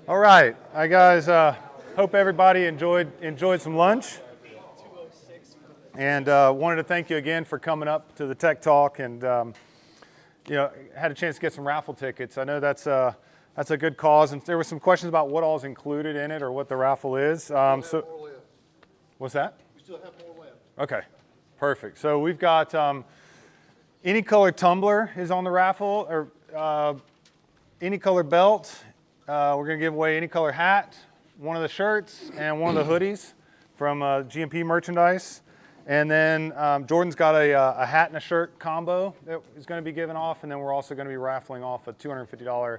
All right, hi guys. Hope everybody enjoyed some lunch, and wanted to thank you again for coming up to the Tech Talk, and had a chance to get some raffle tickets. I know that's a good cause, and there were some questions about what all is included in it or what the raffle is. What's that? We still have more left. Okay, perfect. So we've got any color tumbler is on the raffle, or any color belt. We're going to give away any color hat, one of the shirts, and one of the hoodies from GMP merchandise. And then Jordan's got a hat and a shirt combo that is going to be given off, and then we're also going to be raffling off a $250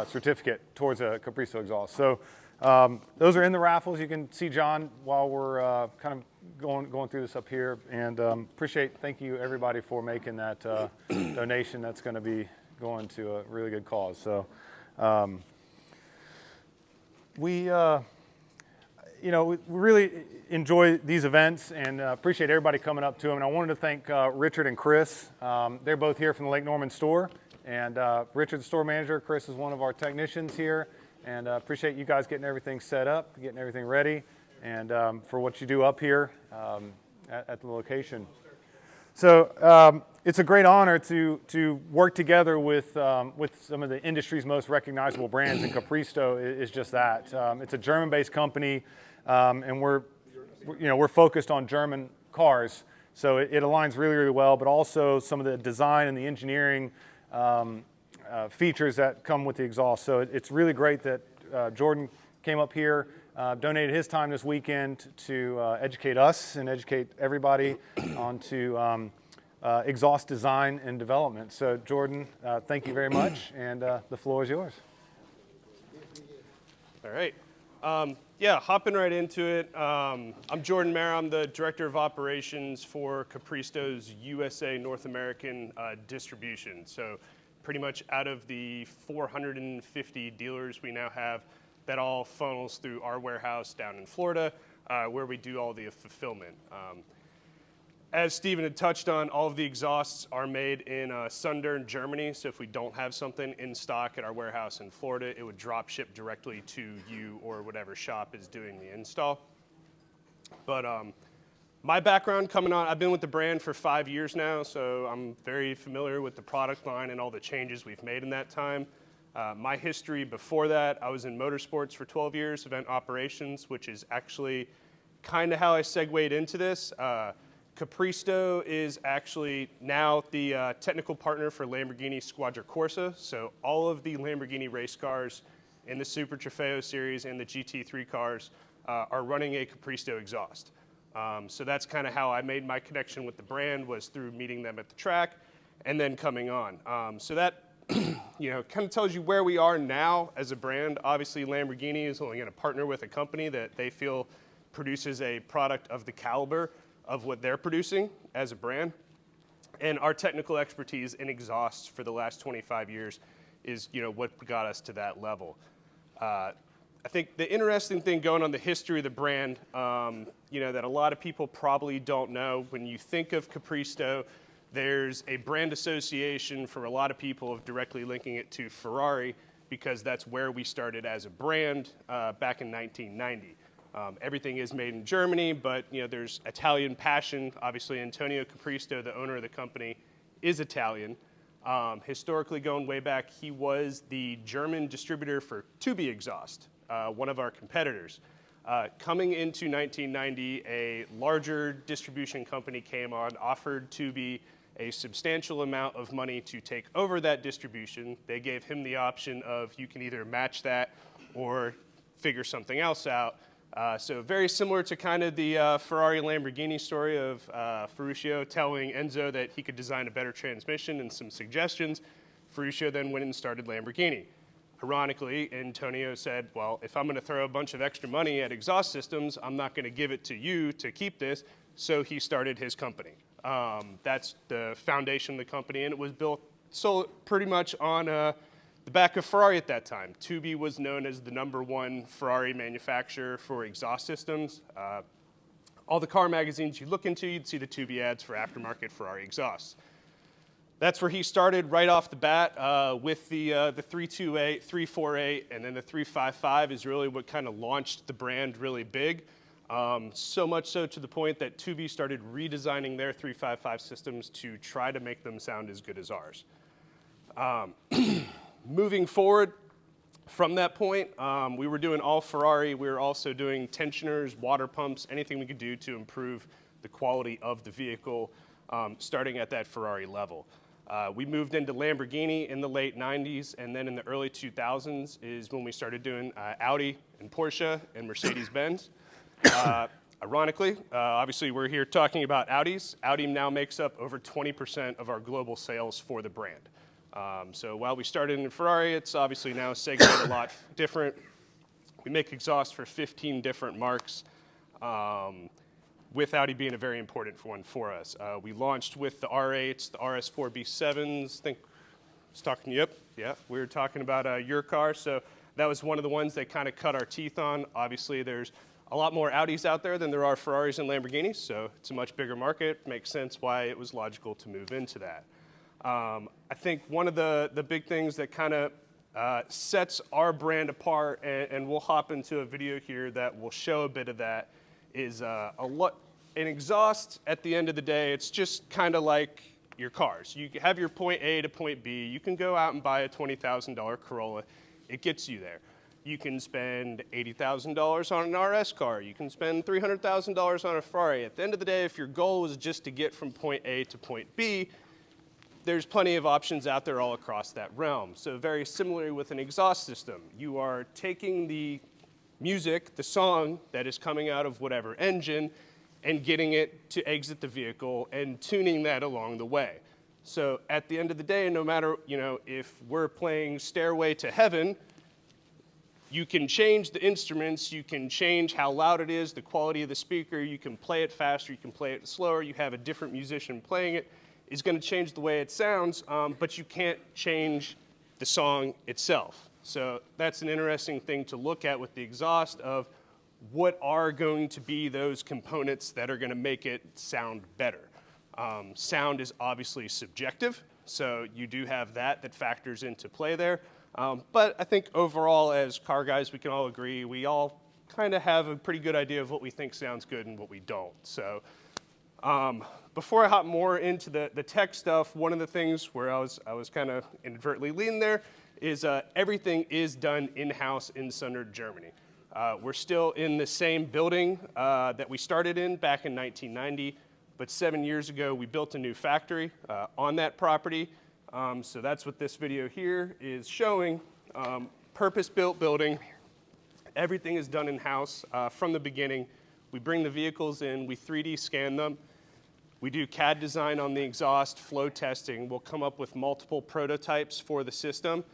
certificate towards a Capristo exhaust. So those are in the raffles. You can see John while we're kind of going through this up here, and thank you everybody for making that donation. That's going to be going to a really good cause. So we really enjoy these events and appreciate everybody coming up to them. And I wanted to thank Richard and Chris. They're both here from the Lake Norman store. And Richard's the store manager. Chris is one of our technicians here. And appreciate you guys getting everything set up, getting everything ready, and for what you do up here at the location. So it's a great honor to work together with some of the industry's most recognizable brands, and Capristo is just that. It's a German-based company, and we're focused on German cars, so it aligns really, really well. But also some of the design and the engineering features that come with the exhaust. So it's really great that Jordan came up here, donated his time this weekend to educate us and educate everybody onto exhaust design and development. So Jordan, thank you very much, and the floor is yours. All right. Hopping right into it. I'm Jordan Mara. I'm the Director of Operations for Capristo's USA North American distribution. So pretty much out of the 450 dealers we now have, that all funnels through our warehouse down in Florida, where we do all the fulfillment. As Steven had touched on, all of the exhausts are made in Sundern, Germany. So if we don't have something in stock at our warehouse in Florida, it would drop ship directly to you or whatever shop is doing the install. But my background coming on, I've been with the brand for 5 years now, so I'm very familiar with the product line and all the changes we've made in that time. My history before that, I was in motorsports for 12 years, event operations, which is actually kind of how I segued into this. Capristo is actually now the technical partner for Lamborghini Squadra Corsa. So all of the Lamborghini race cars in the Super Trofeo series and the GT3 cars are running a Capristo exhaust. So that's kind of how I made my connection with the brand, was through meeting them at the track and then coming on. So that kind of tells you where we are now as a brand. Obviously, Lamborghini is only going to partner with a company that they feel produces a product of the caliber of what they're producing as a brand. And our technical expertise in exhausts for the last 25 years is what got us to that level. I think the interesting thing going on the history of the brand, that a lot of people probably don't know, when you think of Capristo, there's a brand association for a lot of people of directly linking it to Ferrari, because that's where we started as a brand back in 1990. Everything is made in Germany, but there's Italian passion. Obviously, Antonio Capristo, the owner of the company, is Italian. Historically, going way back, he was the German distributor for Tubi exhaust, one of our competitors. Coming into 1990, a larger distribution company came on, offered Tubi a substantial amount of money to take over that distribution. They gave him the option of, you can either match that or figure something else out. So very similar to kind of the Ferrari Lamborghini story of Ferruccio telling Enzo that he could design a better transmission and some suggestions. Ferruccio then went and started Lamborghini. Ironically, Antonio said, well, if I'm going to throw a bunch of extra money at exhaust systems, I'm not going to give it to you to keep this. So he started his company. That's the foundation of the company, and it was built pretty much on the back of Ferrari at that time. Tubi was known as the #1 Ferrari manufacturer for exhaust systems. All the car magazines you look into, you'd see the Tubi ads for aftermarket Ferrari exhausts. that's where he started right off the bat with the 328, 348, and then the 355 is really what kind of launched the brand really big. So much so to the point that Tubi started redesigning their 355 systems to try to make them sound as good as ours. Moving forward from that point, we were doing all Ferrari. We were also doing tensioners, water pumps, anything we could do to improve the quality of the vehicle, starting at that Ferrari level. We moved into Lamborghini in the late 90s, and then in the early 2000s is when we started doing Audi and Porsche and Mercedes-Benz. Ironically, obviously we're here talking about Audis. Audi now makes up over 20% of our global sales for the brand. So while we started in Ferrari, it's obviously now segmented a lot different. We make exhaust for 15 different marks, with Audi being a very important one for us. We launched with the R8s, the RS4 B7s. I think I was talking to you. Yeah, we were talking about your car. So that was one of the ones that kind of cut our teeth on. Obviously, there's a lot more Audis out there than there are Ferraris and Lamborghinis, so it's a much bigger market. Makes sense why it was logical to move into that. I think one of the big things that kind of sets our brand apart, and we'll hop into a video here that will show a bit of that, is an exhaust. At the end of the day, it's just kind of like your cars. You have your point A to point B. You can go out and buy a $20,000 Corolla. It gets you there. You can spend $80,000 on an RS car. You can spend $300,000 on a Ferrari. At the end of the day, if your goal is just to get from point A to point B, there's plenty of options out there all across that realm. So very similarly with an exhaust system, you are taking the music, the song that is coming out of whatever engine, and getting it to exit the vehicle and tuning that along the way. So at the end of the day, no matter, if we're playing Stairway to Heaven, you can change the instruments, you can change how loud it is, the quality of the speaker, you can play it faster, you can play it slower, you have a different musician playing it. Is going to change the way it sounds, but you can't change the song itself. So that's an interesting thing to look at with the exhaust of what are going to be those components that are going to make it sound better. Sound is obviously subjective, so you do have that factors into play there. But I think overall, as car guys, we can all agree, we all kind of have a pretty good idea of what we think sounds good and what we don't. So before I hop more into the tech stuff, one of the things where I was kind of inadvertently leaning there is everything is done in-house in Sundern, Germany. We're still in the same building that we started in back in 1990, but 7 years ago we built a new factory on that property. So that's what this video here is showing. Purpose-built building. Everything is done in-house from the beginning. We bring the vehicles in, we 3D scan them. We do CAD design on the exhaust, flow testing. We'll come up with multiple prototypes for the system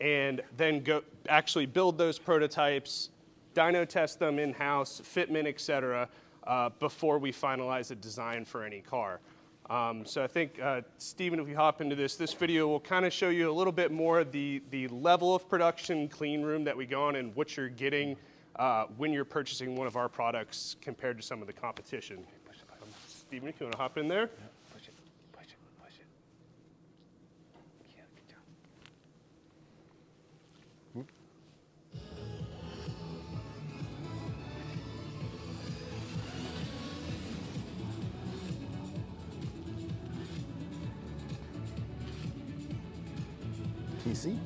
and then go actually build those prototypes, dyno test them in-house, fitment, et cetera, before we finalize a design for any car. So I think, Stephen, if we hop into this video will kind of show you a little bit more the level of production clean room that we go on and what you're getting when you're purchasing one of our products compared to some of the competition. Stephen, if you want to hop in there. Yeah, push it, push it, push it. Yeah, good job. TC.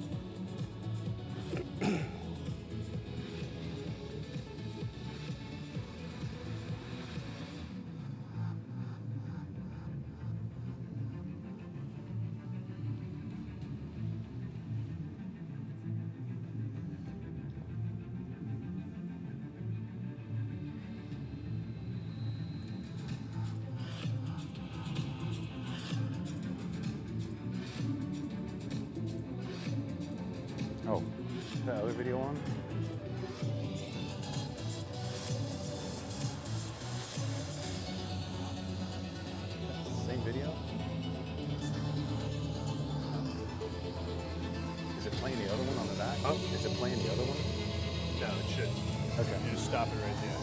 Oh, is that other video on? Same video? Is it playing the other one on the back? Huh? Is it playing the other one? No, it shouldn't. Okay. You just stop it right there.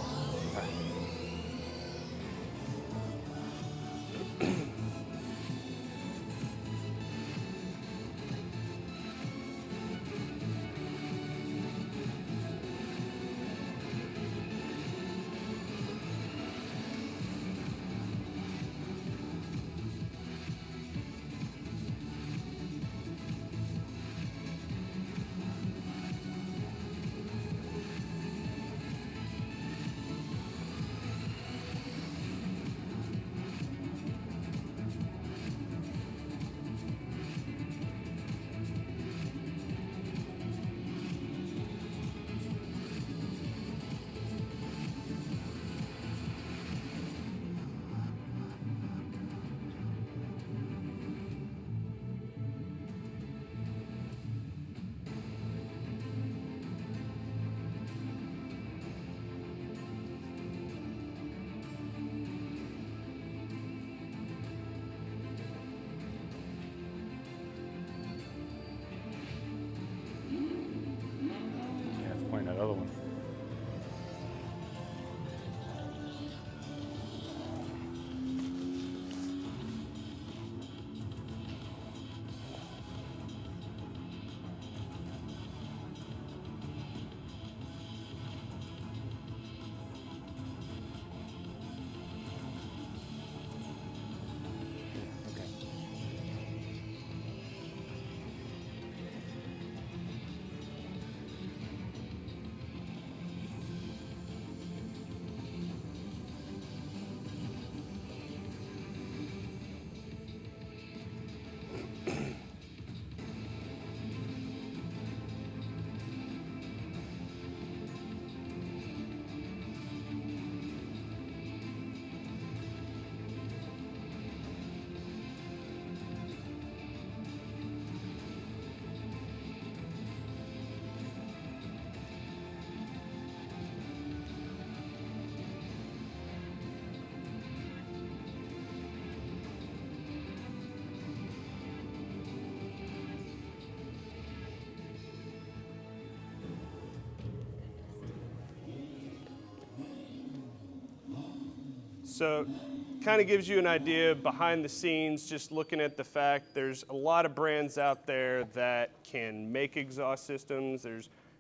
So kind of gives you an idea behind the scenes, just looking at the fact there's a lot of brands out there that can make exhaust systems.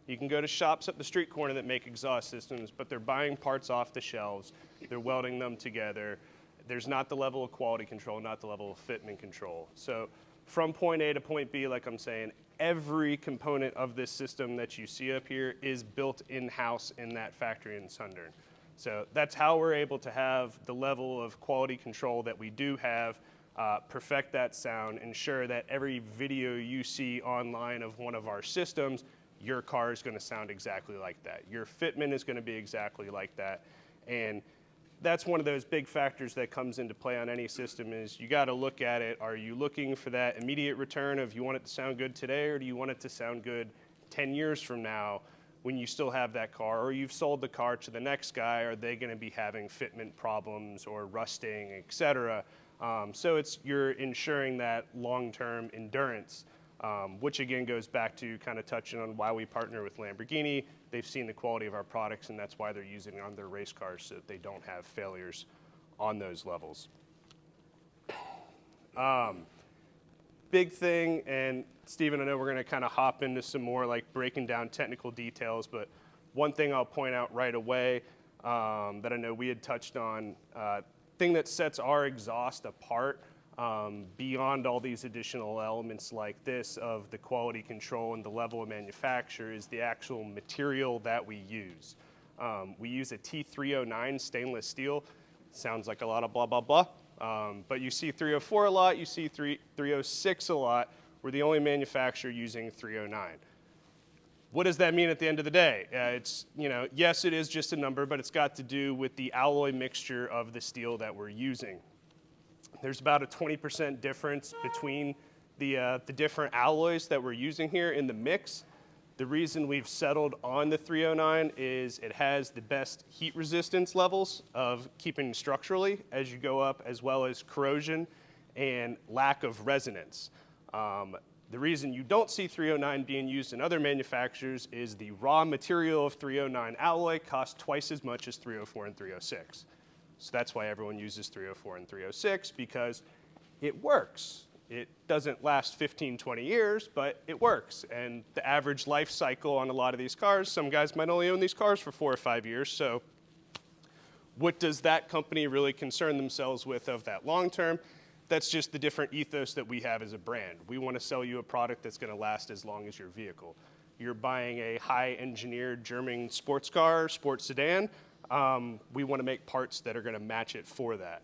You can go to shops up the street corner that make exhaust systems, but they're buying parts off the shelves. They're welding them together. There's not the level of quality control, not the level of fitment control. So from point A to point B, like I'm saying, every component of this system that you see up here is built in-house in that factory in Sundern. So that's how we're able to have the level of quality control that we do have, perfect that sound, ensure that every video you see online of one of our systems, your car is going to sound exactly like that. Your fitment is going to be exactly like that. And that's one of those big factors that comes into play on any system is you got to look at it. Are you looking for that immediate return of you want it to sound good today, or do you want it to sound good 10 years from now when you still have that car, or you've sold the car to the next guy? Are they going to be having fitment problems or rusting, et cetera? So you're ensuring that long-term endurance, which again goes back to kind of touching on why we partner with Lamborghini. They've seen the quality of our products, and that's why they're using it on their race cars so that they don't have failures on those levels. Big thing, and Steven, I know we're going to kind of hop into some more like breaking down technical details, but one thing I'll point out right away that I know we had touched on, thing that sets our exhaust apart beyond all these additional elements like this of the quality control and the level of manufacture is the actual material that we use. We use a T309 stainless steel. Sounds like a lot of blah, blah, blah. But you see 304 a lot, you see 306 a lot. We're the only manufacturer using 309. What does that mean at the end of the day? Yes, it is just a number, but it's got to do with the alloy mixture of the steel that we're using. There's about a 20% difference between the different alloys that we're using here in the mix. The reason we've settled on the 309 is it has the best heat resistance levels of keeping structurally as you go up, as well as corrosion and lack of resonance. The reason you don't see 309 being used in other manufacturers is the raw material of 309 alloy costs twice as much as 304 and 306. So that's why everyone uses 304 and 306, because it works. It doesn't last 15, 20 years, but it works. And the average life cycle on a lot of these cars, some guys might only own these cars for 4 or 5 years. So what does that company really concern themselves with of that long term? That's just the different ethos that we have as a brand. We want to sell you a product that's going to last as long as your vehicle. You're buying a high-engineered German sports car, sports sedan. We want to make parts that are going to match it for that.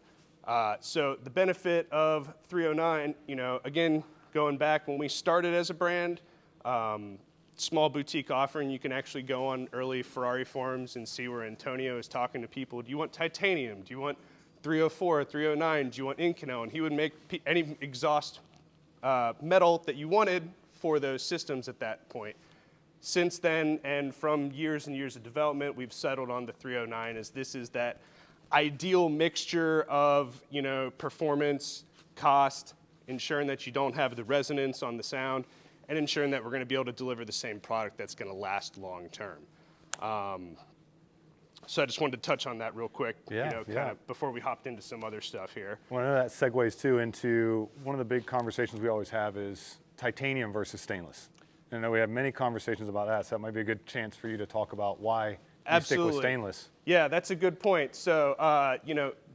So the benefit of 309, again, going back when we started as a brand, small boutique offering, you can actually go on early Ferrari forums and see where Antonio is talking to people. Do you want titanium? Do you want 304, 309? Do you want Inconel? And he would make any exhaust metal that you wanted for those systems at that point. Since then, and from years and years of development, we've settled on the 309 as this is that ideal mixture of, performance, cost, ensuring that you don't have the resonance on the sound, and ensuring that we're going to be able to deliver the same product that's going to last long term. So I just wanted to touch on that real quick, kind of before we hopped into some other stuff here. Well, I know that segues too into one of the big conversations we always have is titanium versus stainless. And I know we have many conversations about that, so that might be a good chance for you to talk about why you stick with stainless. Yeah, that's a good point. So,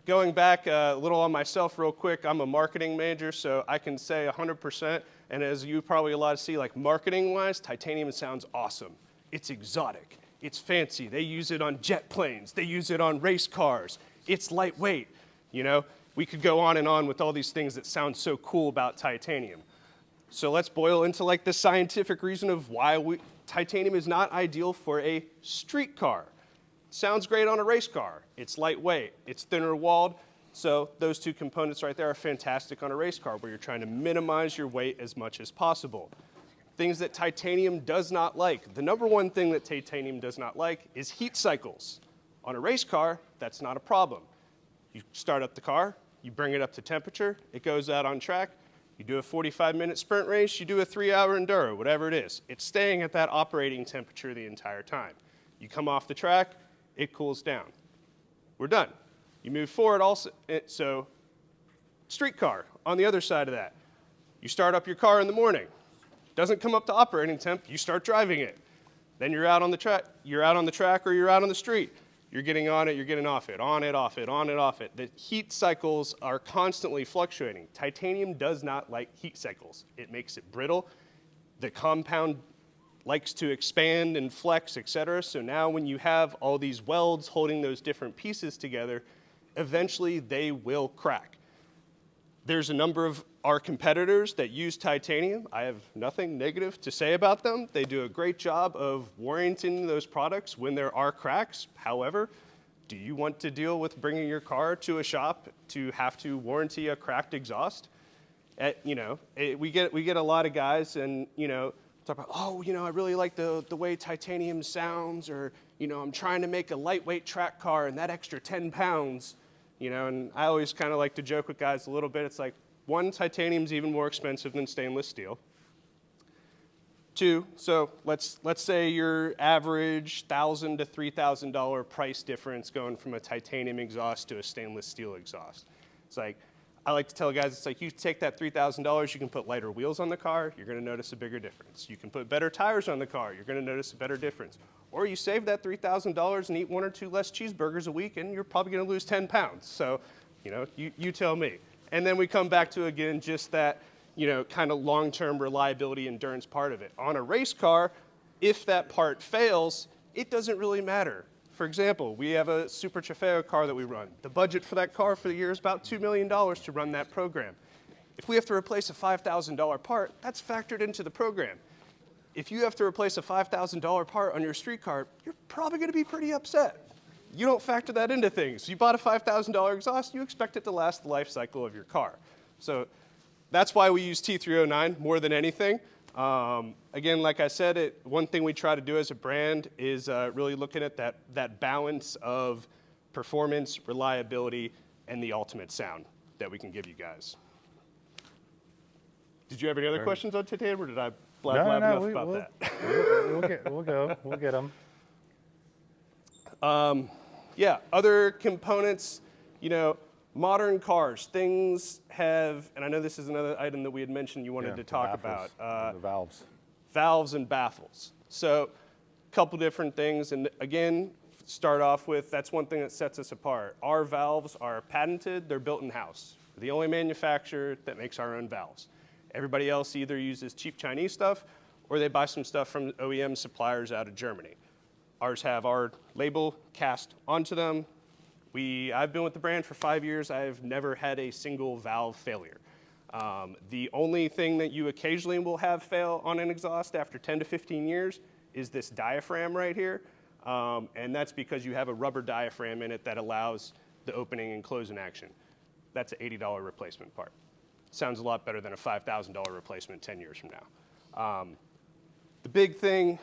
going back a little on myself real quick, I'm a marketing major, so I can say 100%, and as you probably a lot see, like marketing-wise, titanium sounds awesome. It's exotic. It's fancy. They use it on jet planes. They use it on race cars. It's lightweight. We could go on and on with all these things that sound so cool about titanium. So let's boil into like the scientific reason of why titanium is not ideal for a street car. Sounds great on a race car. It's lightweight. It's thinner walled. So those two components right there are fantastic on a race car where you're trying to minimize your weight as much as possible. Things that titanium does not like. The number one thing that titanium does not like is heat cycles. On a race car, that's not a problem. You start up the car, you bring it up to temperature, it goes out on track, you do a 45-minute sprint race, you do a 3-hour enduro, whatever it is. It's staying at that operating temperature the entire time. You come off the track, it cools down. We're done. You move forward also, so street car on the other side of that. You start up your car in the morning. Doesn't come up to operating temp, you start driving it. Then you're out on the track, or you're out on the street. You're getting on it, you're getting off it, on it, off it, on it, off it. The heat cycles are constantly fluctuating. Titanium does not like heat cycles. It makes it brittle. The compound likes to expand and flex, et cetera. So now when you have all these welds holding those different pieces together, eventually they will crack. There's a number of our competitors that use titanium. I have nothing negative to say about them. They do a great job of warranting those products when there are cracks. However, do you want to deal with bringing your car to a shop to have to warranty a cracked exhaust? We get a lot of guys and, talk about, I really like the way titanium sounds, or, I'm trying to make a lightweight track car and that extra 10 pounds. And I always kind of like to joke with guys a little bit. It's like, one, titanium's even more expensive than stainless steel. Two, so let's say your average $1,000 to $3,000 price difference going from a titanium exhaust to a stainless steel exhaust. It's like, I like to tell guys, it's like you take that $3,000, you can put lighter wheels on the car, you're going to notice a bigger difference. You can put better tires on the car, you're going to notice a better difference. Or you save that $3,000 and eat 1 or 2 less cheeseburgers a week, and you're probably going to lose 10 pounds. So, you tell me. And then we come back to, again, just that, kind of long-term reliability, endurance part of it. On a race car, if that part fails, it doesn't really matter. For example, we have a Super Trofeo car that we run. The budget for that car for the year is about $2 million to run that program. If we have to replace a $5,000 part, that's factored into the program. If you have to replace a $5,000 part on your street car, you're probably going to be pretty upset. You don't factor that into things. You bought a $5,000 exhaust, you expect it to last the life cycle of your car. So that's why we use T309 more than anything. Again, like I said, one thing we try to do as a brand is really looking at that balance of performance, reliability, and the ultimate sound that we can give you guys. Did you have any other questions on titanium, or did I blab enough about that? We'll get them. Yeah, other components, modern cars, things have, and I know this is another item that we had mentioned you wanted to talk about. The valves. Valves and baffles. So a couple different things, and again, start off with, that's one thing that sets us apart. Our valves are patented, they're built in-house. We're the only manufacturer that makes our own valves. Everybody else either uses cheap Chinese stuff, or they buy some stuff from OEM suppliers out of Germany. Ours have our label cast onto them. I've been with the brand for 5 years. I've never had a single valve failure. The only thing that you occasionally will have fail on an exhaust after 10 to 15 years is this diaphragm right here. And that's because you have a rubber diaphragm in it that allows the opening and closing action. That's an $80 replacement part. Sounds a lot better than a $5,000 replacement 10 years from now. The big thing,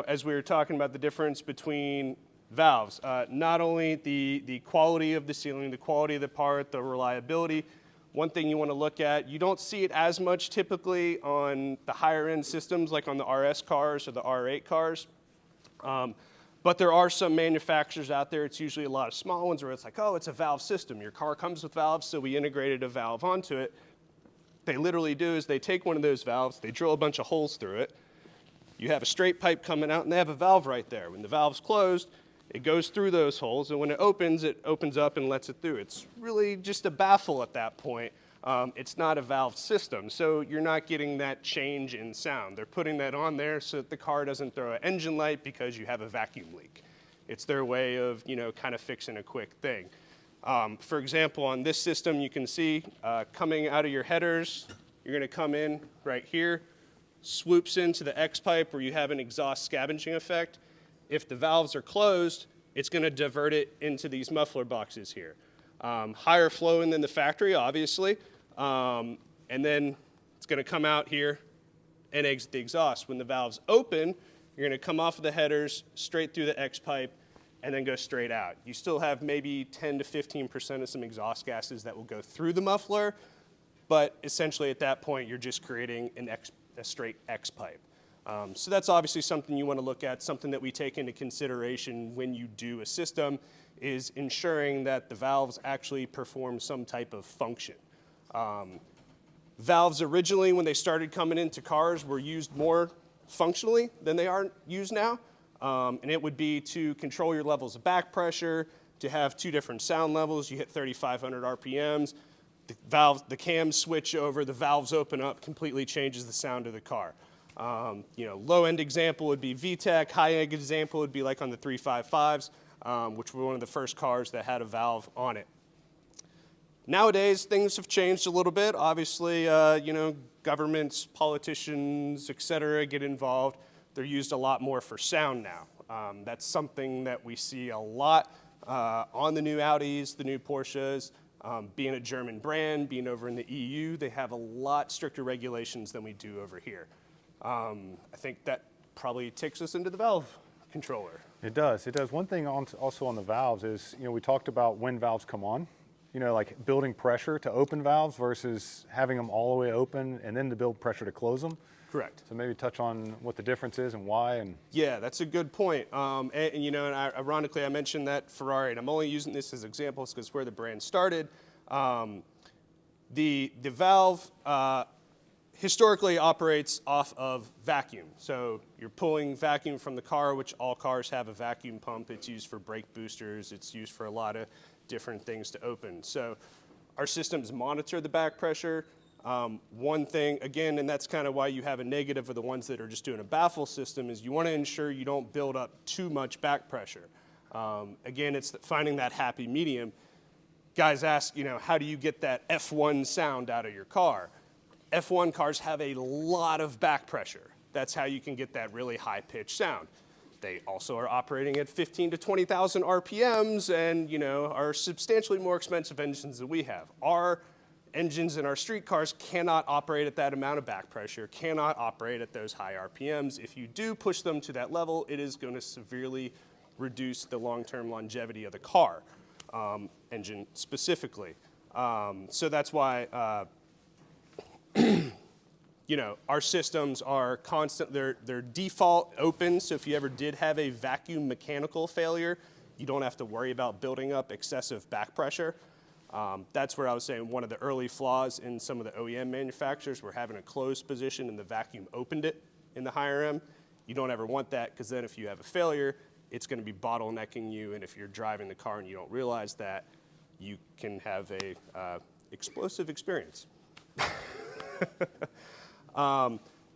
as we were talking about the difference between valves, not only the quality of the sealing, the quality of the part, the reliability. One thing you want to look at, you don't see it as much typically on the higher end systems like on the RS cars or the R8 cars. But there are some manufacturers out there, it's usually a lot of small ones where it's like, oh, it's a valve system. Your car comes with valves, so we integrated a valve onto it. They literally do is they take one of those valves, they drill a bunch of holes through it. You have a straight pipe coming out, and they have a valve right there. When the valve's closed, it goes through those holes, and when it opens up and lets it through. It's really just a baffle at that point. It's not a valve system, so you're not getting that change in sound. They're putting that on there so that the car doesn't throw an engine light because you have a vacuum leak. It's their way of, kind of fixing a quick thing. For example, on this system, you can see coming out of your headers, you're going to come in right here, swoops into the X pipe where you have an exhaust scavenging effect. If the valves are closed, it's going to divert it into these muffler boxes here. Higher flowing than the factory, obviously, and then it's going to come out here and exit the exhaust. When the valves open, you're going to come off of the headers, straight through the X pipe, and then go straight out. You still have maybe 10 to 15% of some exhaust gases that will go through the muffler, but essentially at that point, you're just creating a straight X pipe. So that's obviously something you want to look at, something that we take into consideration when you do a system is ensuring that the valves actually perform some type of function. Valves originally, when they started coming into cars, were used more functionally than they are used now. And it would be to control your levels of back pressure, to have two different sound levels. You hit 3,500 RPMs, the cams switch over, the valves open up, completely changes the sound of the car. Low-end example would be VTEC. High-end example would be like on the 355s, which were one of the first cars that had a valve on it. Nowadays, things have changed a little bit. Obviously, governments, politicians, et cetera, get involved. They're used a lot more for sound now. That's something that we see a lot on the new Audis, the new Porsches. Being a German brand, being over in the EU, they have a lot stricter regulations than we do over here. I think that probably takes us into the valve controller. It does. It does. One thing also on the valves is, we talked about when valves come on. Like building pressure to open valves versus having them all the way open and then to build pressure to close them. Correct. So maybe touch on what the difference is and why. And yeah, that's a good point. Ironically, I mentioned that Ferrari, and I'm only using this as examples because where the brand started. The valve historically operates off of vacuum. So you're pulling vacuum from the car, which all cars have a vacuum pump. It's used for brake boosters. It's used for a lot of different things to open. So our systems monitor the back pressure. One thing, again, and that's kind of why you have a negative of the ones that are just doing a baffle system, is you want to ensure you don't build up too much back pressure. Again, it's finding that happy medium. Guys ask, how do you get that F1 sound out of your car? F1 cars have a lot of back pressure. That's how you can get that really high-pitched sound. They also are operating at 15 to 20,000 RPMs and, are substantially more expensive engines than we have. Our engines in our street cars cannot operate at that amount of back pressure, cannot operate at those high RPMs. If you do push them to that level, it is going to severely reduce the long-term longevity of the car, engine specifically. So that's why our systems are constant, they're default open, so if you ever did have a vacuum mechanical failure, you don't have to worry about building up excessive back pressure. That's where I was saying one of the early flaws in some of the OEM manufacturers were having a closed position and the vacuum opened it in the higher M. You don't ever want that, because then if you have a failure, it's going to be bottlenecking you, and if you're driving the car and you don't realize that, you can have a explosive experience.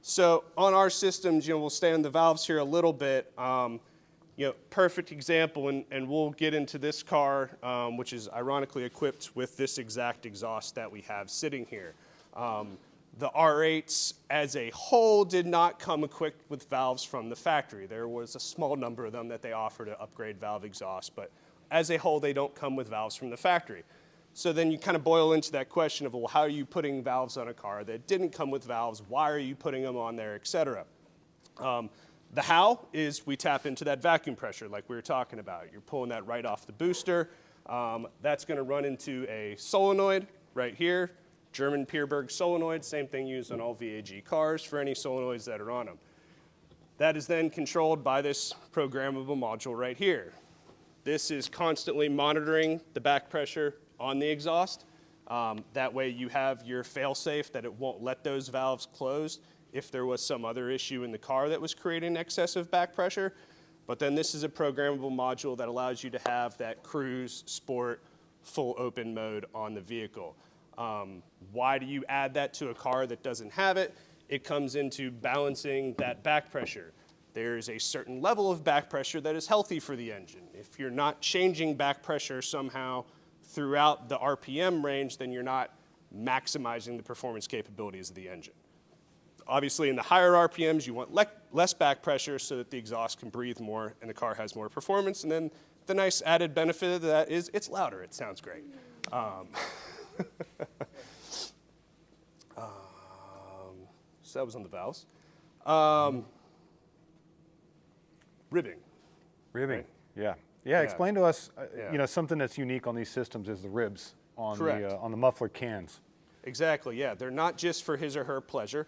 So on our systems, we'll stay on the valves here a little bit. Perfect example, and we'll get into this car, which is ironically equipped with this exact exhaust that we have sitting here. The R8s as a whole did not come equipped with valves from the factory. There was a small number of them that they offer to upgrade valve exhaust, but as a whole, they don't come with valves from the factory. So then you kind of boil into that question of, well, how are you putting valves on a car that didn't come with valves? Why are you putting them on there, et cetera? The how is we tap into that vacuum pressure like we were talking about. You're pulling that right off the booster. That's going to run into a solenoid right here, German Pierberg solenoid, same thing used on all VAG cars for any solenoids that are on them. That is then controlled by this programmable module right here. This is constantly monitoring the back pressure on the exhaust. That way you have your fail-safe that it won't let those valves close if there was some other issue in the car that was creating excessive back pressure. But then this is a programmable module that allows you to have that cruise, sport, full open mode on the vehicle. Why do you add that to a car that doesn't have it? It comes into balancing that back pressure. There's a certain level of back pressure that is healthy for the engine. If you're not changing back pressure somehow throughout the RPM range, then you're not maximizing the performance capabilities of the engine. Obviously, in the higher RPMs, you want less back pressure so that the exhaust can breathe more and the car has more performance. And then the nice added benefit of that is it's louder. It sounds great. So that was on the valves. Ribbing. Ribbing, Right. yeah. Yeah. Explain to us, Yeah. something that's unique on these systems is the ribs on Correct. on the muffler cans. Exactly, yeah. They're not just for his or her pleasure.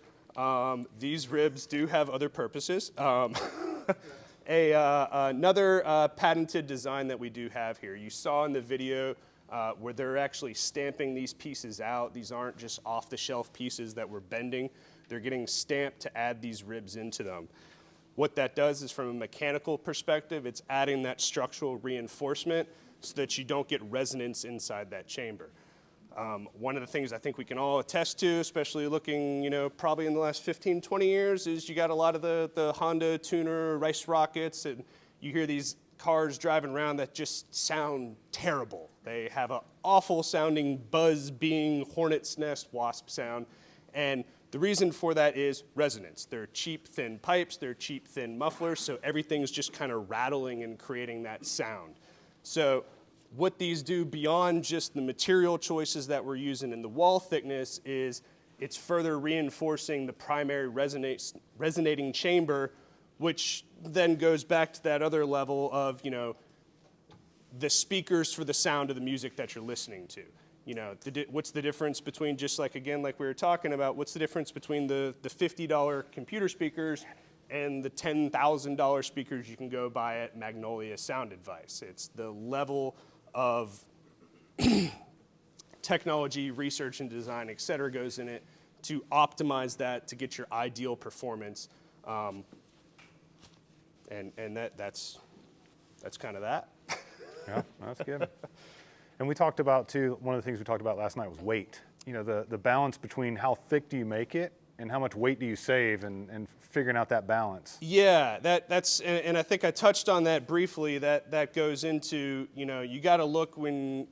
These ribs do have other purposes. Another patented design that we do have here. You saw in the video where they're actually stamping these pieces out. These aren't just off-the-shelf pieces that we're bending. They're getting stamped to add these ribs into them. What that does is, from a mechanical perspective, it's adding that structural reinforcement so that you don't get resonance inside that chamber. One of the things I think we can all attest to, especially looking, probably in the last 15, 20 years, is you got a lot of the Honda tuner race rockets, and you hear these cars driving around that just sound terrible. They have an awful sounding buzz, being, hornet's nest, wasp sound, and the reason for that is resonance. They're cheap, thin pipes, they're cheap, thin mufflers, so everything's just kind of rattling and creating that sound. So what these do beyond just the material choices that we're using in the wall thickness is it's further reinforcing the primary resonating chamber, which then goes back to that other level of, the speakers for the sound of the music that you're listening to. What's the difference between, just like, again, like we were talking about, what's the difference between the $50 computer speakers and the $10,000 speakers you can go buy at Magnolia Sound Advice? It's the level of technology, research and design, et cetera, goes in it to optimize that to get your ideal performance. And that's kind of that. Yeah, that's good. And we talked about, too, one of the things we talked about last night was weight. The balance between how thick do you make it and how much weight do you save, and figuring out that balance. Yeah, that's and I think I touched on that briefly. That goes into, you got to look when,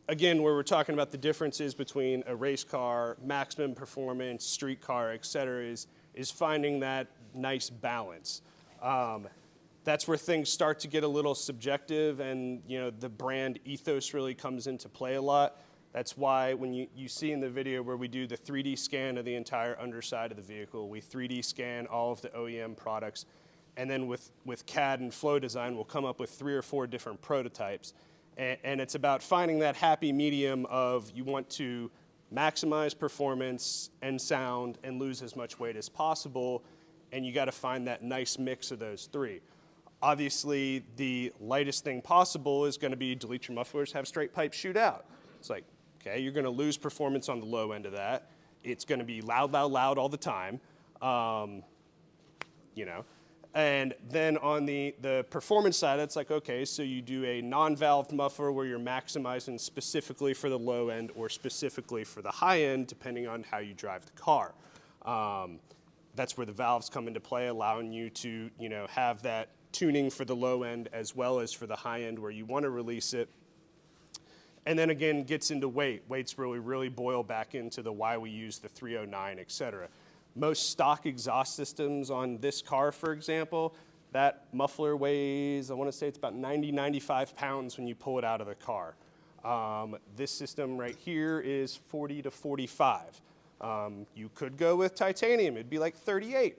again, where we're talking about the differences between a race car, maximum performance, street car, et cetera, is finding that nice balance. That's where things start to get a little subjective, and the brand ethos really comes into play a lot. That's why when you see in the video where we do the 3D scan of the entire underside of the vehicle, we 3D scan all of the OEM products, and then with CAD and flow design, we'll come up with 3 or 4 different prototypes. And it's about finding that happy medium of, you want to maximize performance and sound and lose as much weight as possible, and you got to find that nice mix of those 3. Obviously, the lightest thing possible is going to be delete your mufflers, have straight pipes shoot out. It's like, okay, you're going to lose performance on the low end of that. It's going to be loud, loud, loud all the time, And then on the performance side, it's like, okay, so you do a non-valved muffler where you're maximizing specifically for the low end or specifically for the high end, depending on how you drive the car. That's where the valves come into play, allowing you to, have that tuning for the low end as well as for the high end where you want to release it. And then again, gets into weight. Weights really boil back into the why we use the 309, et cetera. Most stock exhaust systems on this car, for example, that muffler weighs, I want to say it's about 90, 95 pounds when you pull it out of the car. This system right here is 40 to 45. You could go with titanium, it'd be like 38.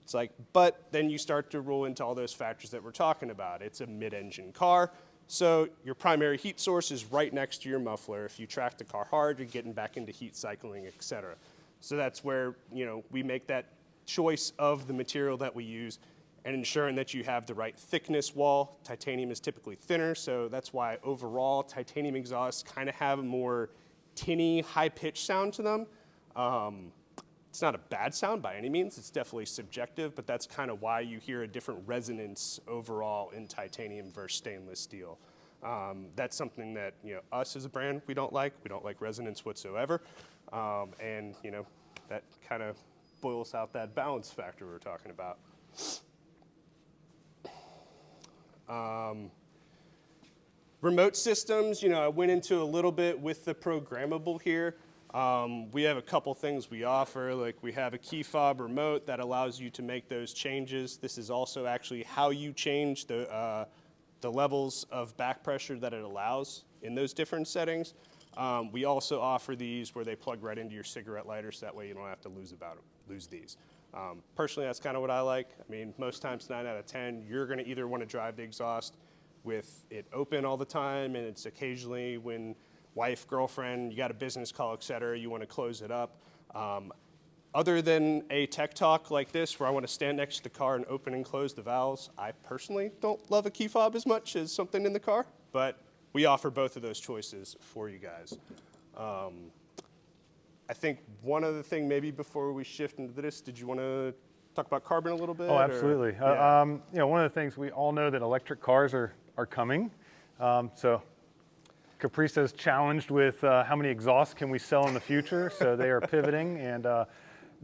It's like, but then you start to roll into all those factors that we're talking about. It's a mid-engine car, so your primary heat source is right next to your muffler. If you track the car hard, you're getting back into heat cycling, et cetera. So that's where, we make that choice of the material that we use and ensuring that you have the right thickness wall. Titanium is typically thinner, so that's why overall titanium exhausts kind of have a more tinny, high-pitched sound to them. It's not a bad sound by any means. It's definitely subjective, but that's kind of why you hear a different resonance overall in titanium versus stainless steel. That's something that, us as a brand, we don't like. We don't like resonance whatsoever. And, that kind of boils out that balance factor we were talking about. Remote systems, I went into a little bit with the programmable here. We have a couple things we offer, like we have a key fob remote that allows you to make those changes. This is also actually how you change the levels of back pressure that it allows in those different settings. We also offer these where they plug right into your cigarette lighter, so that way you don't have to lose these. Personally, that's kind of what I like. I mean, most times 9 out of 10, you're going to either want to drive the exhaust with it open all the time, and it's occasionally when wife, girlfriend, you got a business call, et cetera, you want to close it up. Other than a tech talk like this where I want to stand next to the car and open and close the valves, I personally don't love a key fob as much as something in the car, but we offer both of those choices for you guys. I think one other thing maybe before we shift into this, did you want to talk about carbon a little bit? Oh, absolutely. Yeah. You know, one of the things we all know that electric cars are coming. So Capristo's challenged with how many exhausts can we sell in the future. So they are pivoting, and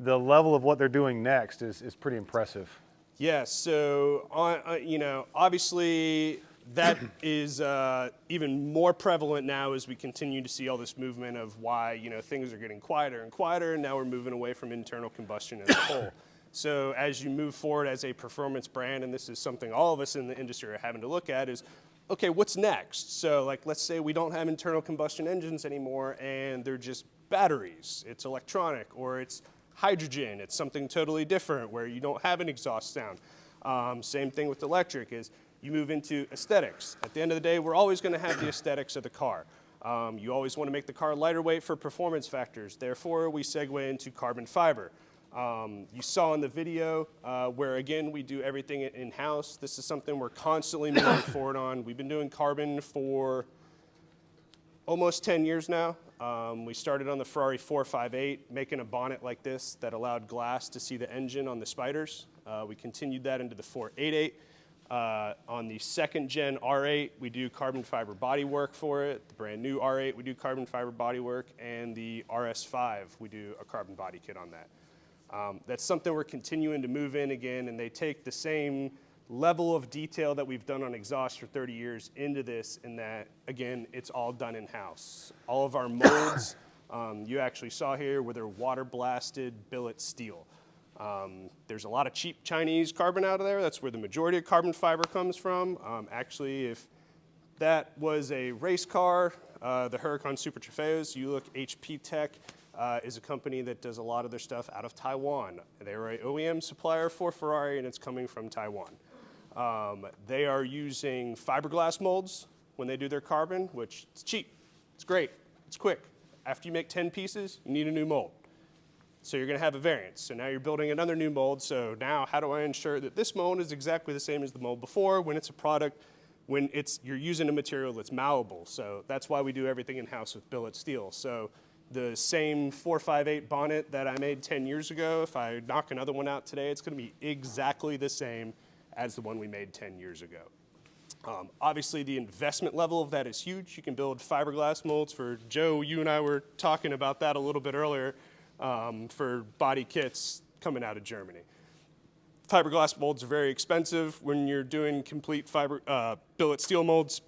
the level of what they're doing next is pretty impressive. Yeah, so you know, obviously that is even more prevalent now as we continue to see all this movement of why, you know, things are getting quieter and quieter, and now we're moving away from internal combustion as a whole. So as you move forward as a performance brand, and this is something all of us in the industry are having to look at, is, okay, what's next? So like, let's say we don't have internal combustion engines anymore and they're just batteries. It's electronic, or it's hydrogen. It's something totally different where you don't have an exhaust sound. Same thing with electric is you move into aesthetics. At the end of the day, we're always going to have the aesthetics of the car. You always want to make the car lighter weight for performance factors. Therefore, we segue into carbon fiber. You saw in the video where, again, we do everything in-house. This is something we're constantly moving forward on. We've been doing carbon for almost 10 years now. We started on the Ferrari 458, making a bonnet like this that allowed glass to see the engine on the Spiders. We continued that into the 488. On the second gen R8, we do carbon fiber bodywork for it. The brand new R8, we do carbon fiber bodywork, and the RS5, we do a carbon body kit on that. That's something we're continuing to move in again, and they take the same level of detail that we've done on exhaust for 30 years into this, in that, again, it's all done in-house. All of our molds, you actually saw here where they're water blasted billet steel. There's a lot of cheap Chinese carbon out of there. That's where the majority of carbon fiber comes from. Actually, if that was a race car, the Huracan Super Trofeos, you look, HP Tech is a company that does a lot of their stuff out of Taiwan. They are an OEM supplier for Ferrari, and it's coming from Taiwan. They are using fiberglass molds when they do their carbon, which is cheap, it's great, it's quick. After you make 10 pieces, you need a new mold. So you're gonna have a variance. So now you're building another new mold. So now how do I ensure that this mold is exactly the same as the mold before when it's a product, when you're using a material that's malleable? So that's why we do everything in-house with billet steel. So the same 458 bonnet that I made 10 years ago, if I knock another one out today, it's gonna be exactly the same as the one we made 10 years ago. Obviously, the investment level of that is huge. You can build fiberglass molds for, Joe, you and I were talking about that a little bit earlier, for body kits coming out of Germany. Fiberglass molds are very expensive. When you're doing complete billet steel molds,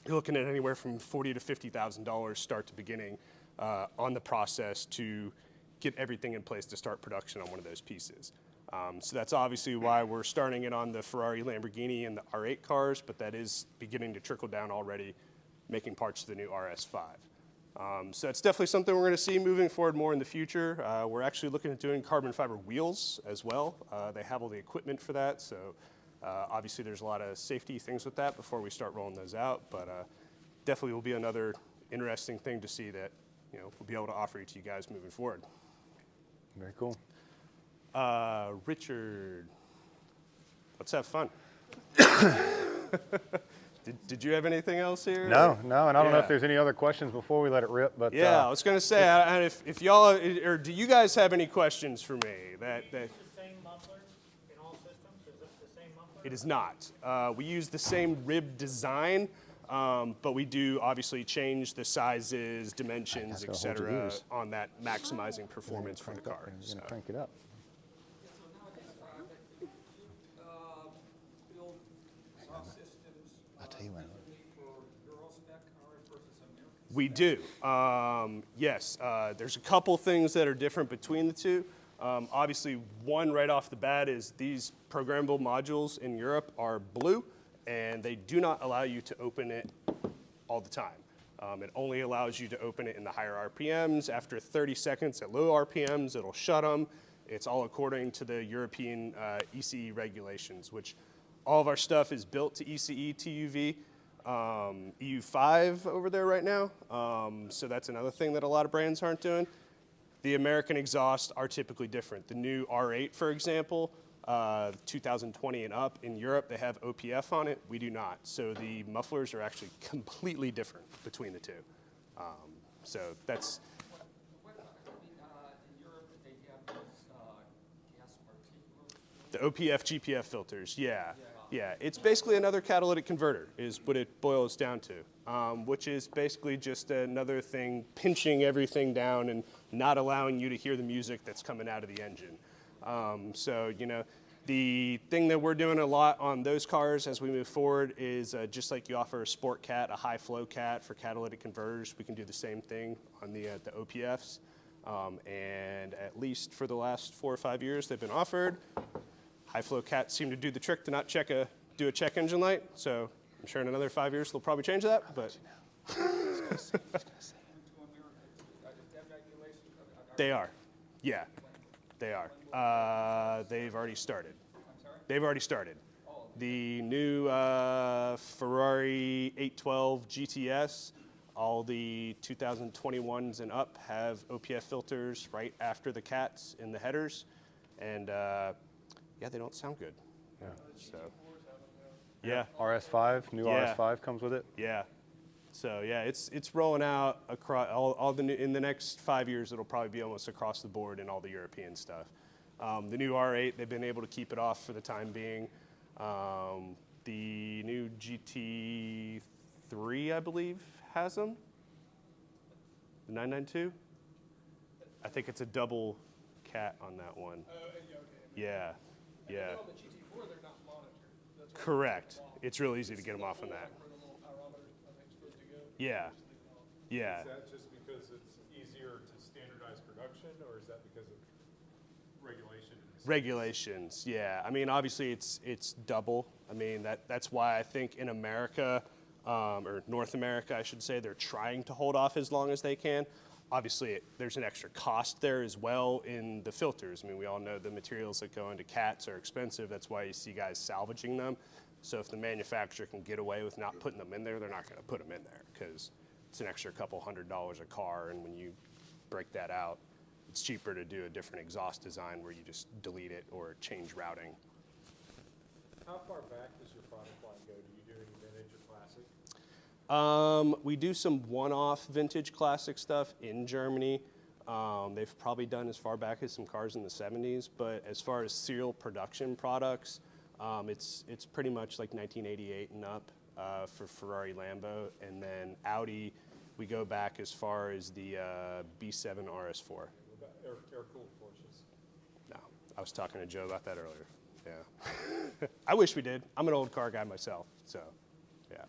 you're looking at anywhere from $40,000 to $50,000 start to beginning on the process to get everything in place to start production on one of those pieces. So that's obviously why we're starting it on the Ferrari, Lamborghini, and the R8 cars, but that is beginning to trickle down already, making parts of the new RS5. So that's definitely something we're going to see moving forward more in the future. We're actually looking at doing carbon fiber wheels as well. They have all the equipment for that, so obviously there's a lot of safety things with that before we start rolling those out, but definitely will be another interesting thing to see that, you know, we'll be able to offer to you guys moving forward. Very cool. Richard, let's have fun. Did you have anything else here? No, and I don't know if Yeah. there's any other questions before we let it rip, but Yeah, I was going to say, if y'all, or do you guys have any questions for me? The same muffler in all systems? Is it the same muffler? It is not. We use the same rib design, but we do obviously change the sizes, dimensions, That's gonna hold your etc. ears. on that maximizing performance for the car. You're So. gonna crank it up. So nowadays, build exhaust systems. I'll tell you when. For Euro spec cars versus American. We do. Yes, there's a couple things that are different between the two. Obviously, one right off the bat is these programmable modules in Europe are blue, and they do not allow you to open it all the time. It only allows you to open it in the higher RPMs. After 30 seconds at low RPMs, it'll shut them. It's all according to the European ECE regulations, which all of our stuff is built to ECE TUV. EU5 over there right now. So that's another thing that a lot of brands aren't doing. The American exhausts are typically different. The new R8, for example, 2020 and up in Europe, they have OPF on it. We do not. So the mufflers are actually completely different between the two. So that's What, in Europe, they have those gas particulate. the OPF GPF filters. Yeah. Yeah. It's basically another catalytic converter is what it boils down to, which is basically just another thing pinching everything down and not allowing you to hear the music that's coming out of the engine. So, you know, the thing that we're doing a lot on those cars as we move forward is just like you offer a sport cat, a high flow cat for catalytic converters, we can do the same thing on the OPFs. And at least for the last 4 or 5 years they've been offered. High flow cats seem to do the trick to not do a check engine light. So I'm sure in another 5 years they'll probably change that, but. They are, yeah, they are. They've already started. They've already started. The new Ferrari 812 GTS, all the 2021s and up have OPF filters right after the cats in the headers, and yeah, they don't sound good. Yeah. So, yeah. RS5, new Yeah. RS5 comes with it. Yeah. So yeah, it's rolling out across all the new, in the next 5 years. It'll probably be almost across the board in all the European stuff. The new R8, they've been able to keep it off for the time being. The new GT3, I believe, has them. The 992. I think it's a double cat on that one. Yeah. Yeah. On the GT4, they're not monitored. That's why Correct. It's real easy to get them off on that. where the little pyrometer, I think, is supposed to go. Yeah. Yeah. Is that just because it's easier to standardize production, or is that because of regulation? Regulations, yeah. I mean, obviously, it's double. I mean, that's why I think in America, or North America, I should say, they're trying to hold off as long as they can. Obviously, there's an extra cost there as well in the filters. I mean, we all know the materials that go into cats are expensive. That's why you see guys salvaging them. So if the manufacturer can get away with not putting them in there, they're not going to put them in there because it's an extra couple $100 a car, and when you break that out, it's cheaper to do a different exhaust design where you just delete it or change routing. How far back does your product line go? Do you do any vintage or classic? We do some one-off vintage classic stuff in Germany. They've probably done as far back as some cars in the 70s, but as far as serial production products, it's pretty much like 1988 and up for Ferrari, Lambo, and then Audi, we go back as far as the B7 RS4. What about air-cooled Porsches? No, I was talking to Joe about that earlier. Yeah, I wish we did. I'm an old car guy myself, so yeah.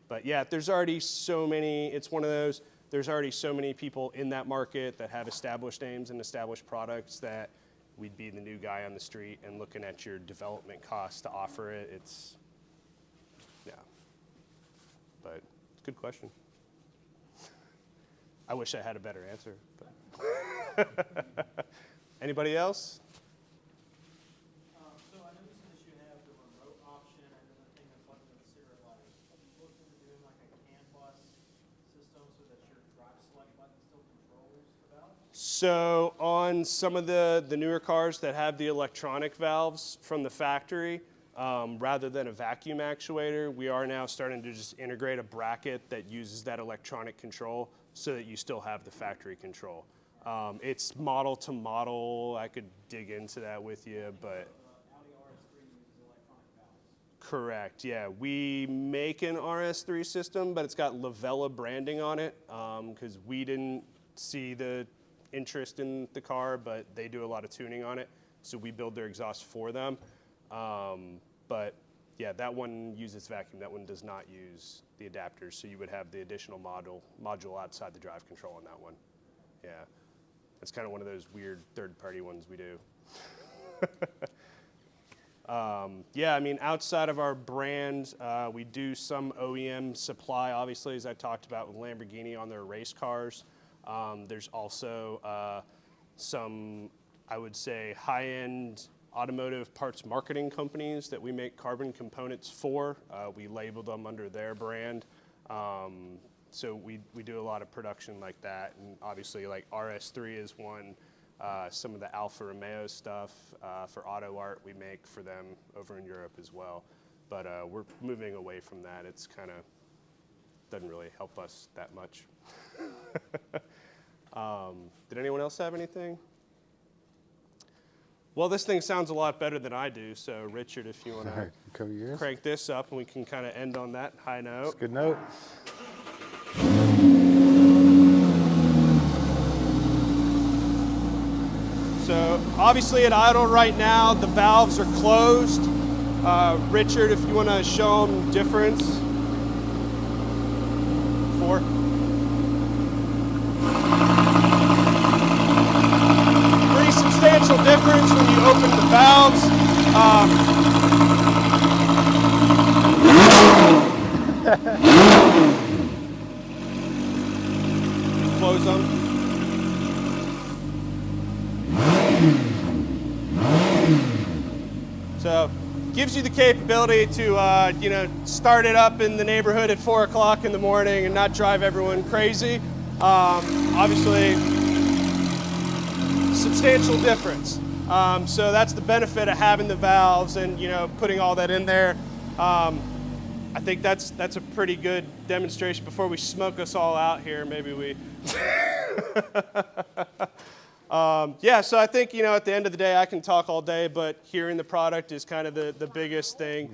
But yeah, there's already so many. It's one of those. There's already so many people in that market that have established names and established products that we'd be the new guy on the street and looking at your development costs to offer it. It's yeah, but it's a good question. I wish I had a better answer. But Anybody else? So I noticed that you have the remote option and then the thing that's like the serialized. Have you looked into doing like a CAN bus system so that your drive select button still controls the valve? So on some of the newer cars that have the electronic valves from the factory, rather than a vacuum actuator, we are now starting to just integrate a bracket that uses that electronic control so that you still have the factory control. It's model to model. I could dig into that with you, but Audi RS3 uses electronic valves. correct. Yeah, we make an RS3 system, but it's got Lavella branding on it because we didn't see the interest in the car, but they do a lot of tuning on it, so we build their exhaust for them. But yeah, that one uses vacuum. That one does not use the adapters, so you would have the additional module outside the drive control on that one. Yeah, that's kind of one of those weird third-party ones we do. Yeah, I mean, outside of our brand, we do some OEM supply, obviously, as I talked about with Lamborghini on their race cars. There's also some, I would say, high-end automotive parts marketing companies that we make carbon components for. We label them under their brand. So we do a lot of production like that, and obviously like RS3 is one. Some of the Alfa Romeo stuff for auto art we make for them over in Europe as well. But we're moving away from that. It's kind of doesn't really help us that much. Did anyone else have anything? Well, this thing sounds a lot better than I do. So Richard, if you want All right, cover yours. to crank this up, and we can kind of end on that high note. Good note. So obviously at idle right now, the valves are closed. Richard, if you want to show them difference. 4. Pretty substantial difference when you open the valves. Close them. So gives you the capability to start it up in the neighborhood at 4 o'clock in the morning and not drive everyone crazy. Obviously, substantial difference. So that's the benefit of having the valves and putting all that in there. I think that's a pretty good demonstration. Before we smoke us all out here, maybe we. So I think, at the end of the day, I can talk all day, but hearing the product is kind of the biggest thing.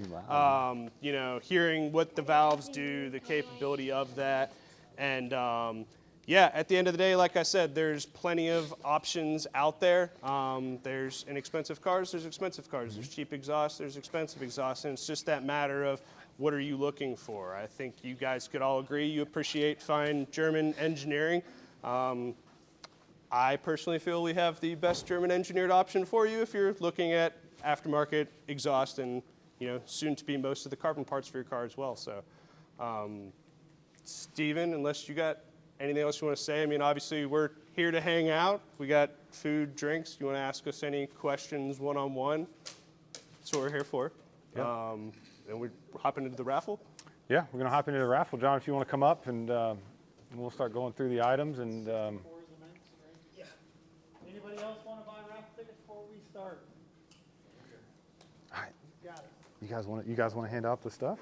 Hearing what the valves do, the capability of that. And, at the end of the day, like I said, there's plenty of options out there. There's inexpensive cars, there's expensive cars. There's cheap exhaust, there's expensive exhaust. And it's just that matter of what are you looking for? I think you guys could all agree you appreciate fine German engineering. I personally feel we have the best German engineered option for you if you're looking at aftermarket exhaust and soon to be most of the carbon parts for your car as well. So, Steven, unless you got anything else you want to say, I mean, obviously we're here to hang out. We got food, drinks. You want to ask us any questions one-on-one? That's what we're here for. Yep. And we're hopping into the raffle. Yeah, we're going to hop into the raffle. John, if you want to come up and we'll start going through the items and. Anybody else want to buy raffle tickets before we start? All right. Got it. You guys want to hand out the stuff?